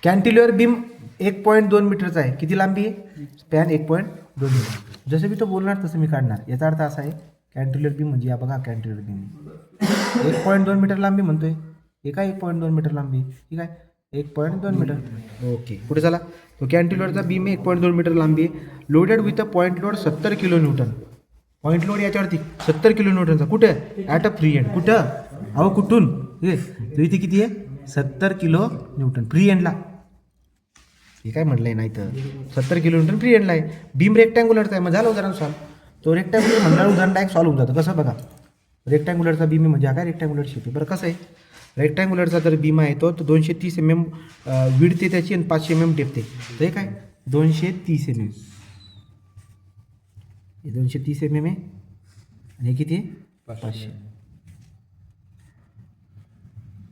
Cantilever beam 1.2 मीटरचा आहे. किती लांबी आहे? Span 1.2 metre. जसं मी तो बोलणार तसं मी काढणार. याचा अर्थ असा आहे कॅन्टिलिव्हर बीम म्हणजे या बघा कॅन्टिलिव्हर बीम 1.2 मीटर लांबी म्हणतोय. हे काय 1.2 मीटर लांबी, ठीक आहे, 1.2 मीटर. ओके, पुढे चला. तो कॅन्टिलिव्हरचा बीम 1.2 मीटर लांबी आहे. Loaded with a point load 70 kilo Newton. Point load याच्यावरती 70 किलो न्यूटनचा. कुठे? At a free end. कुठं? अहो कुठून? तर इथे किती आहे? 70 किलो न्यूटन फ्री एंडला. हे काय म्हटलंय नाही तर 70 किलो न्यूटन फ्री एंडला आहे. बीम रेक्टँग्युलरचा आहे. मग झालं उदाहरण सॉल्व. तो रेक्टँग्युलर म्हणणार उदाहरण डायरेक्ट सॉल्व होऊन जातं. कसं बघा, रेक्टँग्युलरचा बीम म्हणजे हा काय रेक्टँग्युलर शेप आहे. बरं कसं आहे, रेक्टँग्युलरचा जर बीम आहे तो 230 mm विड्थ आहे त्याची आणि 500 mm डेप्थ आहे. तर हे काय 230 mm. हे 230 mm आहे आणि हे किती आहे? 500.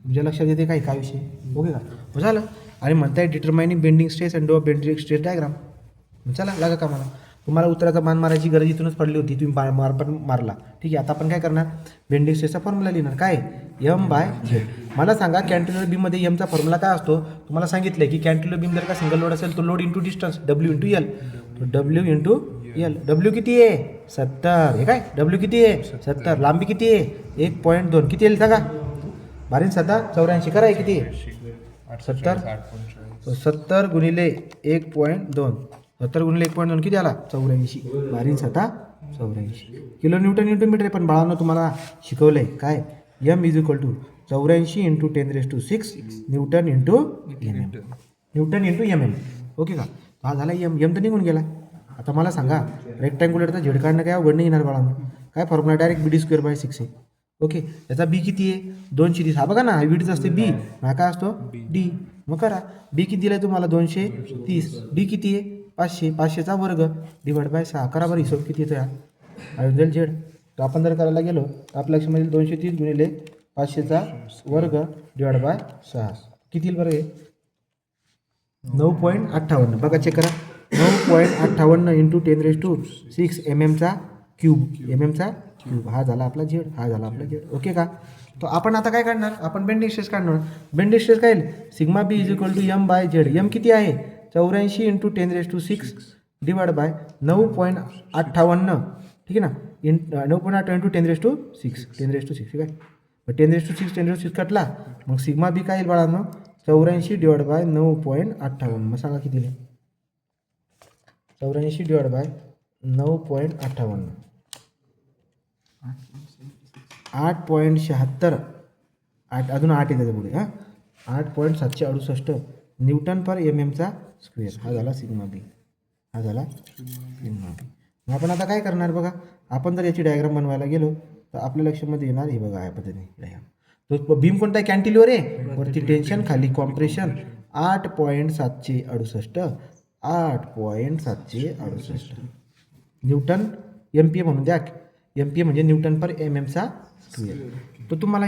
तुमच्या लक्षात येते काय काय विषय? ओके का? हो झालं. आणि म्हणताय determining bending stress and bending stress diagram. चला लागा का मला. तुम्हाला उत्तराचा मान मारायची गरज इथूनच पडली होती. तुम्ही मार पण मारला. ठीक आहे, आता आपण काय करणार? बेंडिंग स्ट्रेसचा फॉर्म्युला लिहिणार. काय? M/Z. मला सांगा कॅन्टिलिव्हर बीममध्ये एमचा फॉर्म्युला काय असतो? तुम्हाला सांगितलं की कॅन्टिलिव्हर बीम जर का सिंगल लोड असेल तर load into distance W into L. W into L. W किती आहे? 70. हे काय W किती आहे? 70. लांबी किती आहे? 1.2. किती येईल सांगा? बारीन 84 करा. आहे किती? 70 गुणिले 1.2. 70 गुणिले 1.2 किती आला? 84. बारीन 84 किलो न्यूटन इंटू मीटर. पण बाळांनो तुम्हाला शिकवलंय काय? M is equal to 84 into 10⁶ newton into MM. Newton into MM. Okay का? हा झाला M तर निघून गेला. आता मला सांगा रेक्टँग्युलरचा झेड काढणं काय अवघड नाही येणार बाळांनो. काय फॉर्म्युला? डायरेक्ट BD²/6 आहे. ओके, त्याचा बी किती आहे? 230. हा बघा ना, हा विड्थ असते बी, हा काय असतो? डी. मग करा. बी किती दिलाय तुम्हाला? 230. डी किती आहे? 500. 500चा वर्ग डिवाइड 6. करा बरं हिशोब किती येतो या जाईल झेड. तर आपण जर करायला गेलो तर आपल्या लक्षामध्ये 230 गुणिले 500चा वर्ग डिवाइड 6 किती येईल बरं? हे 9.58. बघा चेक करा. 9.58 इंटू 10⁶ MM चा क्यूब. MM चा क्यूब. हा झाला आपला झेड. हा झाला आपला झेड. ओके का? तर आपण आता काय काढणार? आपण बेंडिंग स्ट्रेस काढणार. बेंडिंग स्ट्रेस काय येईल? Sigma B is equal to M/Z. M किती आहे? 84 इंटू 10⁶ डिवाइड 9.58. ठीक आहे ना? 9.58 इंटू 10⁶. 10⁶ ठीक आहे. मग 10⁶ कटला. मग सिग्मा बी काय येईल बाळांनो? 84 डिवाइड 9.58. मग सांगा किती येईल? 84 डिवाइड 9.58. 8.76. अजून 8 आहे त्याच्या पुढे. हां, 8.768 न्यूटन पर MM चा स्क्वेअर. हा झाला सिग्मा बी. हा झाला सिग्मा बी. मग आपण आता काय करणार बघा. आपण जर याची डायग्राम बनवायला गेलो तर आपल्या लक्षामध्ये येणार हे बघा या पद्धतीने डायग्राम. तो बीम कोणता आहे? कॅन्टिलिव्हर आहे. वरती टेन्शन, खाली कॉम्प्रेशन. 8.768. 8.768 न्यूटन. MPa म्हणून द्या. MPa म्हणजे न्यूटन पर MM चा स्क्वेअर. तो तुम्हाला